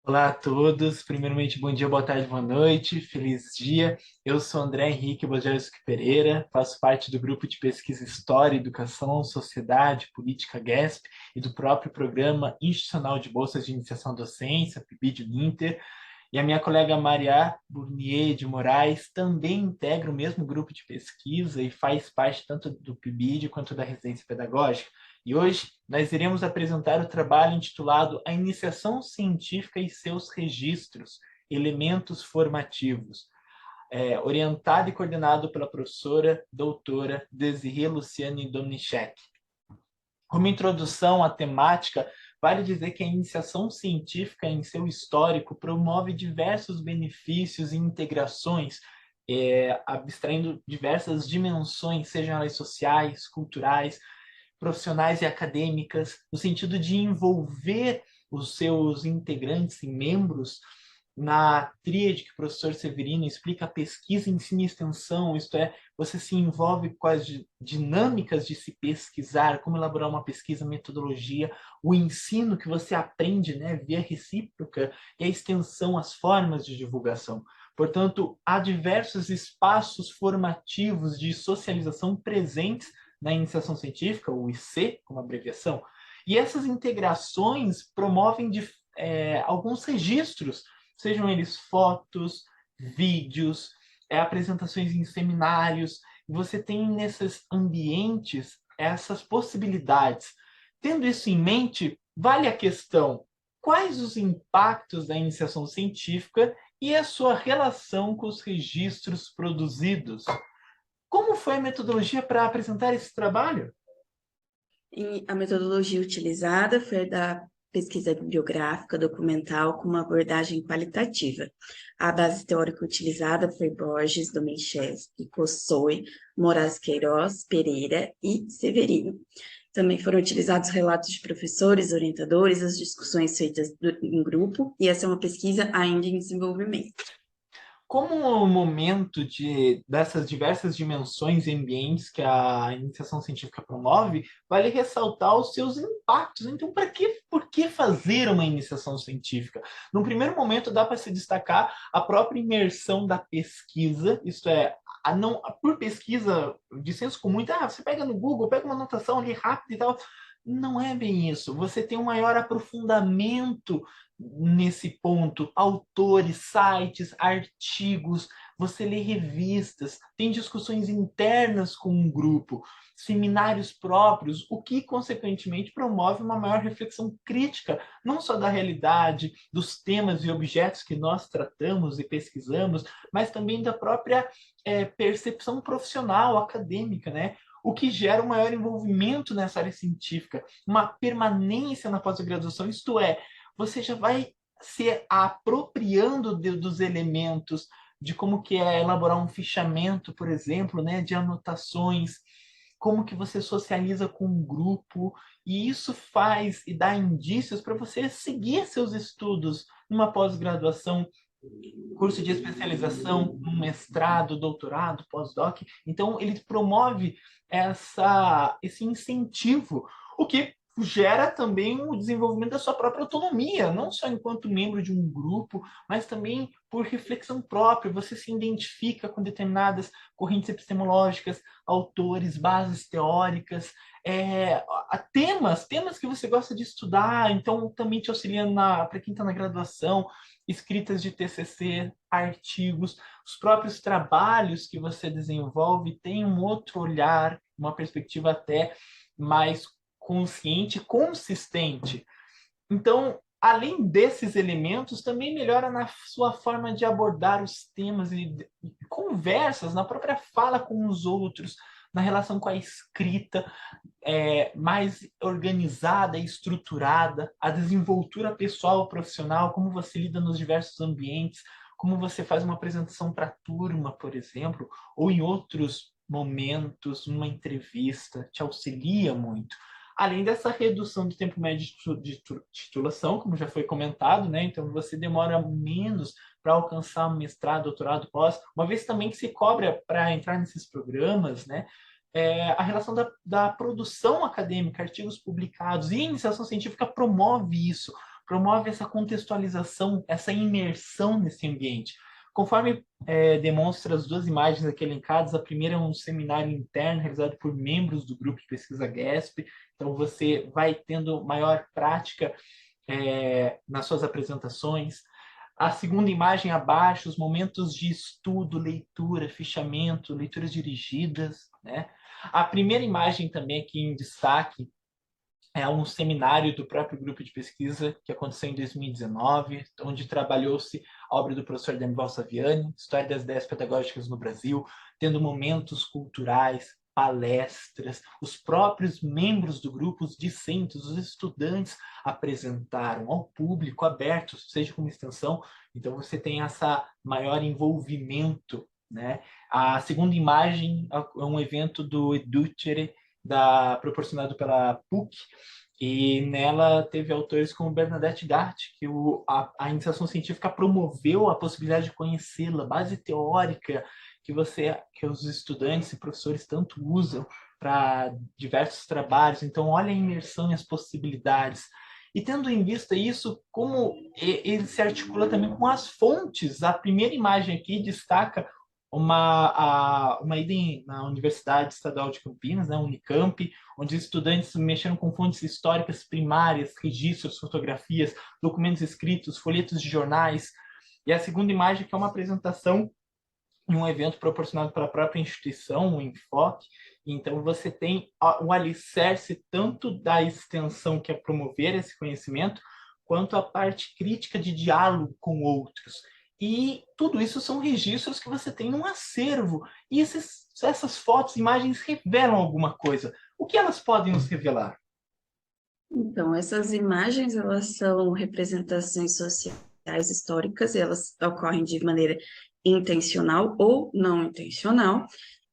Olá a todos, primeiramente bom dia, boa tarde, boa noite, feliz dia. Eu sou André Henrique Bojarski Pereira, faço parte do grupo de pesquisa História, Educação, Sociedade, Política GESP e do próprio Programa Institucional de Bolsas de Iniciação à Docência, PIBID-Uninter. E a minha colega Maria Burnier de Moraes também integra o mesmo grupo de pesquisa e faz parte tanto do PIBID quanto da residência pedagógica. E hoje nós iremos apresentar o trabalho intitulado A Iniciação Científica e seus Registros, Elementos Formativos, orientado e coordenado pela professora doutora Desirê Luciane Domnichek. Como introdução à temática, vale dizer que a iniciação científica, em seu histórico, promove diversos benefícios e integrações, abstraindo diversas dimensões, sejam elas sociais, culturais, profissionais e acadêmicas, no sentido de envolver os seus integrantes e membros na tríade que o professor Severino explica, a pesquisa, ensino e extensão, isto é, você se envolve com as dinâmicas de se pesquisar, como elaborar uma pesquisa, metodologia, o ensino que você aprende, né, via recíproca, e a extensão, as formas de divulgação. Portanto, há diversos espaços formativos de socialização presentes na iniciação científica, o IC, como abreviação, e essas integrações promovem alguns registros, sejam eles fotos, vídeos, apresentações em seminários. Você tem nesses ambientes essas possibilidades. Tendo isso em mente, vale a questão: quais os impactos da iniciação científica e a sua relação com os registros produzidos? Como foi a metodologia para apresentar esse trabalho? E a metodologia utilizada foi a da pesquisa bibliográfica documental com uma abordagem qualitativa. A base teórica utilizada foi Borges, Domenichevski, Kossoi, Moraes Queiroz, Pereira e Severino. Também foram utilizados relatos de professores, orientadores, as discussões feitas em grupo, e essa é uma pesquisa ainda em desenvolvimento. Como o momento dessas diversas dimensões e ambientes que a iniciação científica promove, vale ressaltar os seus impactos. Então, por que fazer uma iniciação científica? No primeiro momento, dá para se destacar a própria imersão da pesquisa, isto é, por pesquisa de senso comum, então, você pega no Google, pega uma anotação ali rápida e tal. Não é bem isso. Você tem um maior aprofundamento nesse ponto, autores, sites, artigos, você lê revistas, tem discussões internas com um grupo, seminários próprios, o que consequentemente promove uma maior reflexão crítica, não só da realidade, dos temas e objetos que nós tratamos e pesquisamos, mas também da própria percepção profissional, acadêmica, né? O que gera um maior envolvimento nessa área científica, uma permanência na pós-graduação, isto é, você já vai se apropriando dos elementos de como que é elaborar um fichamento, por exemplo, né, de anotações, como que você socializa com um grupo, e isso faz e dá indícios para você seguir seus estudos numa pós-graduação, curso de especialização, um mestrado, doutorado, pós-doc. Então, ele promove esse incentivo, o que gera também o desenvolvimento da sua própria autonomia, não só enquanto membro de um grupo, mas também por reflexão própria. Você se identifica com determinadas correntes epistemológicas, autores, bases teóricas, temas que você gosta de estudar, então também te auxiliando para quem está na graduação, escritas de TCC, artigos, os próprios trabalhos que você desenvolve têm um outro olhar, uma perspectiva até mais consciente, consistente. Então, além desses elementos, também melhora na sua forma de abordar os temas e conversas, na própria fala com os outros, na relação com a escrita, mais organizada e estruturada, a desenvoltura pessoal, profissional, como você lida nos diversos ambientes, como você faz uma apresentação para a turma, por exemplo, ou em outros momentos, numa entrevista, te auxilia muito. Além dessa redução do tempo médio de titulação, como já foi comentado, né? Então você demora menos para alcançar um mestrado, doutorado, pós, uma vez também que se cobra para entrar nesses programas, né? A relação da produção acadêmica, artigos publicados, e a iniciação científica promove isso, promove essa contextualização, essa imersão nesse ambiente. Conforme demonstra as duas imagens aqui elencadas, a primeira é um seminário interno realizado por membros do grupo de pesquisa GESP, então você vai tendo maior prática nas suas apresentações. A segunda imagem abaixo, os momentos de estudo, leitura, fichamento, leituras dirigidas, né? A primeira imagem também aqui em destaque é um seminário do próprio grupo de pesquisa que aconteceu em 2019, onde trabalhou-se a obra do professor Danival Saviani, História das Ideias Pedagógicas no Brasil, tendo momentos culturais, palestras, os próprios membros do grupo, os discentes, os estudantes apresentaram ao público aberto, seja como extensão, então você tem essa maior envolvimento, né? A segunda imagem é um evento do Educere, proporcionado pela PUC, e nela teve autores como Bernadette Gatti, que a iniciação científica promoveu a possibilidade de conhecê-la, base teórica que os estudantes e professores tanto usam para diversos trabalhos. Então, olha a imersão e as possibilidades. E tendo em vista isso, como ele se articula também com as fontes. A primeira imagem aqui destaca uma ida na Universidade Estadual de Campinas, né, Unicamp, onde os estudantes mexeram com fontes históricas primárias, registros, fotografias, documentos escritos, folhetos de jornais. E a segunda imagem, que é uma apresentação em um evento proporcionado pela própria instituição, o Enfoque. Então, você tem um alicerce tanto da extensão, que é promover esse conhecimento, quanto a parte crítica de diálogo com outros. E tudo isso são registros que você tem num acervo. E essas fotos, imagens revelam alguma coisa. O que elas podem nos revelar? Então, essas imagens, elas são representações sociais históricas, e elas ocorrem de maneira intencional ou não intencional,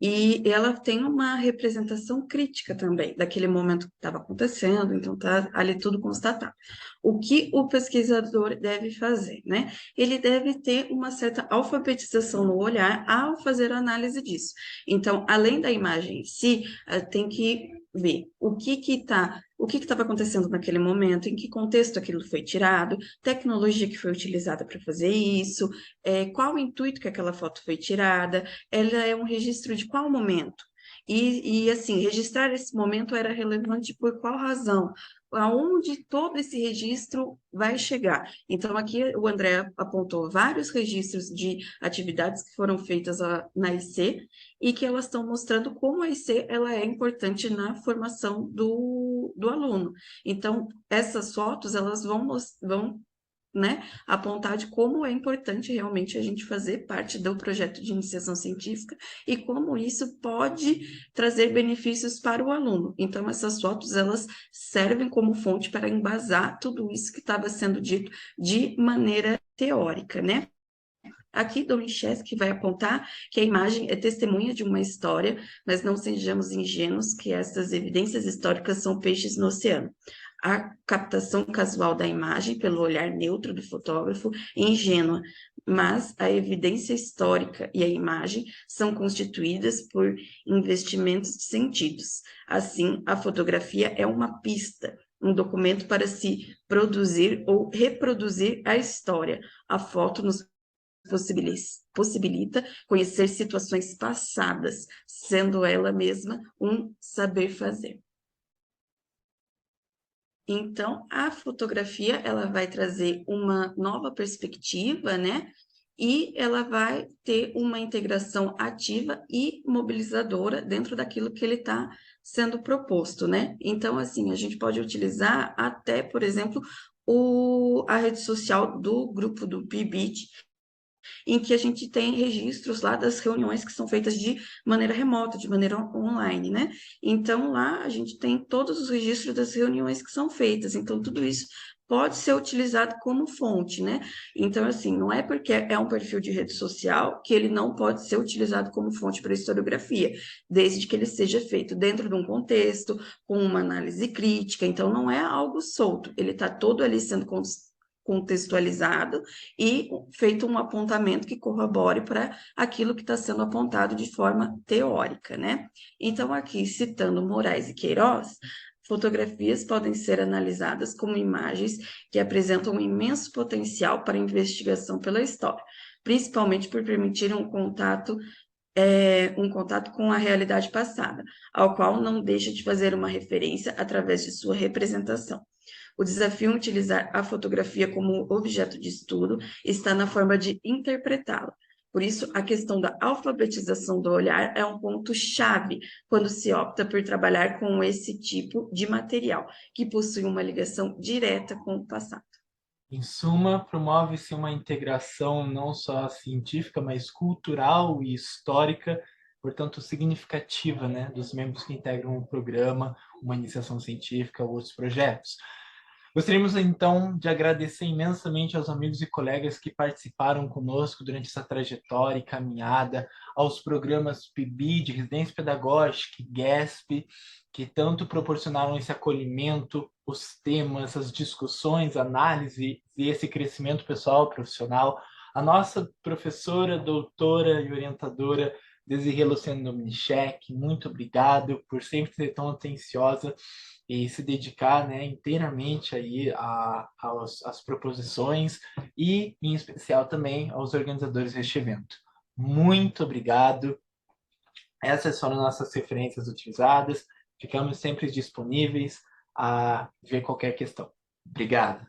e ela tem uma representação crítica também daquele momento que estava acontecendo, então está ali tudo constatado. O que o pesquisador deve fazer, né? Ele deve ter uma certa alfabetização no olhar ao fazer a análise disso. Então, além da imagem em si, tem que ver o que estava acontecendo naquele momento, em que contexto aquilo foi tirado, tecnologia que foi utilizada para fazer isso, qual o intuito que aquela foto foi tirada, ela é um registro de qual momento? Assim, registrar esse momento era relevante por qual razão? Aonde todo esse registro vai chegar? Então, aqui o André apontou vários registros de atividades que foram feitas na IC e que elas estão mostrando como a IC ela é importante na formação do aluno. Então, essas fotos, elas vão né, apontar de como é importante realmente a gente fazer parte do projeto de iniciação científica e como isso pode trazer benefícios para o aluno. Então, essas fotos, elas servem como fonte para embasar tudo isso que estava sendo dito de maneira teórica, né? Aqui, Dominichevski vai apontar que a imagem é testemunha de uma história, mas não sejamos ingênuos que essas evidências históricas são peixes no oceano. A captação casual da imagem pelo olhar neutro do fotógrafo é ingênua, mas a evidência histórica e a imagem são constituídas por investimentos de sentidos. Assim, a fotografia é uma pista, um documento para se produzir ou reproduzir a história. A foto nos possibilita conhecer situações passadas, sendo ela mesma um saber fazer. Então, a fotografia, ela vai trazer uma nova perspectiva, né? E ela vai ter uma integração ativa e mobilizadora dentro daquilo que ele está sendo proposto, né? Então, assim, a gente pode utilizar até, por exemplo, a rede social do grupo do Bibit, em que a gente tem registros lá das reuniões que são feitas de maneira remota, de maneira online, né? Então, lá a gente tem todos os registros das reuniões que são feitas, então tudo isso pode ser utilizado como fonte, né? Então, assim, não é porque é um perfil de rede social que ele não pode ser utilizado como fonte para historiografia, desde que ele seja feito dentro de um contexto, com uma análise crítica, então não é algo solto, ele está todo ali sendo contextualizado e feito um apontamento que corrobore para aquilo que está sendo apontado de forma teórica, né? Então, aqui, citando Moraes e Queiroz, Fotografias podem ser analisadas como imagens que apresentam um imenso potencial para investigação pela história, principalmente por permitir um contato com a realidade passada, ao qual não deixa de fazer uma referência através de sua representação. O desafio em utilizar a fotografia como objeto de estudo está na forma de interpretá-la. Por isso, a questão da alfabetização do olhar é um ponto-chave quando se opta por trabalhar com esse tipo de material, que possui uma ligação direta com o passado. Em suma, promove-se uma integração não só científica, mas cultural e histórica, portanto, significativa, né, dos membros que integram o programa, uma iniciação científica ou outros projetos. Gostaríamos, então, de agradecer imensamente aos amigos e colegas que participaram conosco durante essa trajetória e caminhada, aos programas PIBID, de Residência Pedagógica, e GESP, que tanto proporcionaram esse acolhimento, os temas, as discussões, análise e esse crescimento pessoal e profissional. A nossa professora, doutora e orientadora, Desirê Luciano Dominichek, muito obrigado por sempre ser tão atenciosa e se dedicar, né, inteiramente aí às proposições e, em especial, também aos organizadores deste evento. Muito obrigado. Essas foram nossas referências utilizadas. Ficamos sempre disponíveis a ver qualquer questão. Obrigado.